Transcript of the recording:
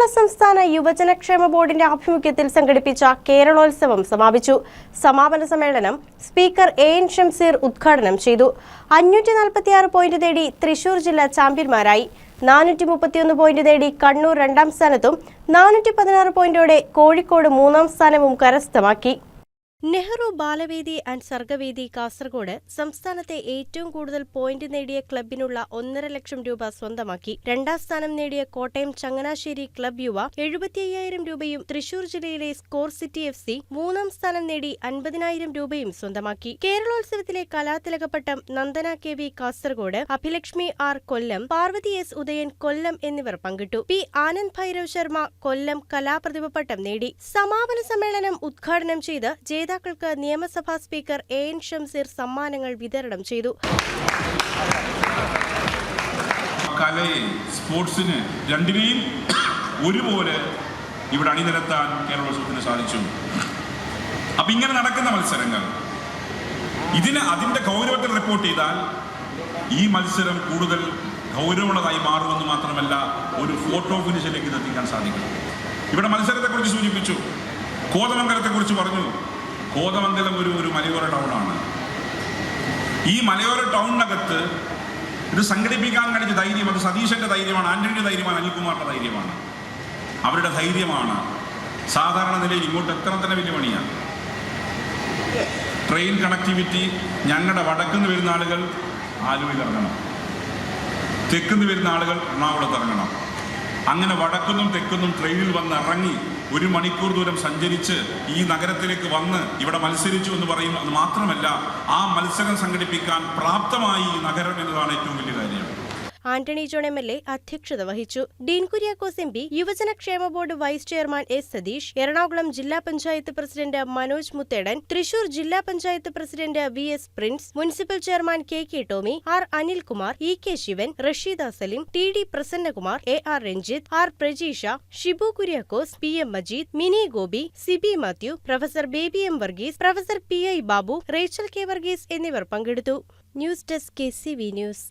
കേരള സംസ്ഥാന യുവജനക്ഷേമ ബോർഡിന്റെ ആഭിമുഖ്യത്തിൽ സംഘടിപ്പിച്ച കേരളോത്സവം സമാപിച്ചു. സമാപന സമ്മേളനം സ്പീക്കർ എൻ ഷംസീർ ഉദ്ഘാടനം ചെയ്തു. 546 പോയിന്റ് നേടി തൃശൂർ ജില്ല ചാമ്പ്യന്മാരായി. 431 പോയിന്റ് നേടി കണ്ണൂർ രണ്ടാം സ്ഥാനത്തും 416 പോയിന്റോടെ കോഴിക്കോട് മൂന്നാം സ്ഥാനവും കരസ്ഥമാക്കി. നെഹ്റു ബാലവേദി ആൻഡ് സർഗവേദി കാസർഗോഡ് സംസ്ഥാനത്തെ ഏറ്റവും കൂടുതൽ പോയിന്റ് നേടിയ ക്ലബിനുള്ള 1.5 ലക്ഷം രൂപ സ്വന്തമാക്കി. രണ്ടാം സ്ഥാനം നേടിയ കോട്ടയം ചങ്ങനാശ്ശേരി ക്ലബ് യുവ 75,000 രൂപയും തൃശൂർ ജില്ലയിലെ സ്കോർ സിറ്റി FC മൂന്നാം സ്ഥാനം നേടി 50,000 രൂപയും സ്വന്തമാക്കി. കേരളോത്സവത്തിലെ കലാതിലകപ്പട്ടം നന്ദന KV കാസർഗോഡ്, അഭിലക്ഷ്മി R കൊല്ലം, പാർവതി S ഉദയൻ കൊല്ലം എന്നിവർ പങ്കിട്ടു. P ആനന്ദ് ഭൈരവ് ശർമ്മ കൊല്ലം കലാപ്രതിഭ പട്ടം നേടി. സമാപന സമ്മേളനം ഉദ്ഘാടനം ചെയ്ത് ജേതാക്കൾക്ക് നിയമസഭാ സ്പീക്കർ എൻ ഷംസീർ സമ്മാനങ്ങൾ വിതരണം ചെയ്തു. കലയെ, സ്പോർട്സിന് രണ്ടിനെയും ഒരുപോലെ ഇവിടെ അണിനിരത്താൻ കേരളോത്സവത്തിന് സാധിച്ചു. അപ്പൊ ഇങ്ങനെ നടക്കുന്ന മത്സരങ്ങൾ അതിന്റെ ഗൗരവത്തിൽ റിപ്പോർട്ട് ചെയ്താൽ ഈ മത്സരം കൂടുതൽ ഗൗരവമുള്ളതായി മാറുമെന്ന് മാത്രമല്ല, ഒരു ഫോട്ടോ ഫിനിഷിലേക്ക് എത്തിക്കാൻ സാധിക്കും. ഇവിടെ മത്സരത്തെക്കുറിച്ച് സൂചിപ്പിച്ചു, കോതമംഗലത്തെക്കുറിച്ച് പറഞ്ഞു. കോതമംഗലം ഒരു മലയോര ടൗണാണ്. ഈ മലയോര ടൗണിനകത്ത് ഇത് സംഘടിപ്പിക്കാൻ കഴിഞ്ഞ ധൈര്യം അത് സതീശന്റെ ധൈര്യമാണ്, ആന്റണിയുടെ ധൈര്യമാണ്, അനിൽകുമാറിന്റെ ധൈര്യമാണ്, അവരുടെ ധൈര്യമാണ്. സാധാരണ നിലയിൽ ഇങ്ങോട്ട് എത്ര തന്നെ വലിയ പണിയാണ്. ട്രെയിൻ കണക്ടിവിറ്റി, ഞങ്ങളുടെ വടക്കുന്ന് വരുന്ന ആളുകൾ ആലുവയിൽ ഇറങ്ങണം, തെക്കുന്ന് വരുന്ന ആളുകൾ എറണാകുളത്ത് ഇറങ്ങണം. അങ്ങനെ വടക്കുന്നും തെക്കുന്നും ട്രെയിനിൽ വന്ന് ഇറങ്ങി 1 മണിക്കൂർ ദൂരം സഞ്ചരിച്ച് ഈ നഗരത്തിലേക്ക് വന്ന് ഇവിടെ മത്സരിച്ചു എന്ന് പറയും. അത് മാത്രമല്ല, ആ മത്സരം സംഘടിപ്പിക്കാൻ പ്രാപ്തമായി ഈ നഗരം എന്നതാണ് ഏറ്റവും വലിയ കാര്യം. ആന്റണി ജോൺ MLA അധ്യക്ഷത വഹിച്ചു. ഡീൻ കുര്യാക്കോസ് MP, യുവജനക്ഷേമ board vice chairman S Satheesh, Ernakulam ജില്ലാ പഞ്ചായത്ത് പ്രസിഡന്റ് മനോജ് മുത്തേടൻ, തൃശൂർ ജില്ലാ panchayat president VS Prince, municipal chairman KK Tommy, R Anilkumar, EK Sivan, Rasheeda Salim, TD Prasannakumar, AR Ranjith, R Prajeesha, Shibu Kuriakose, PM Majeed, Mini Gopi, Sibi Mathew, professor Baby M Varghese, professor PI Babu, Rachel K Varghese എന്നിവർ പങ്കെടുത്തു. News desk KCV news.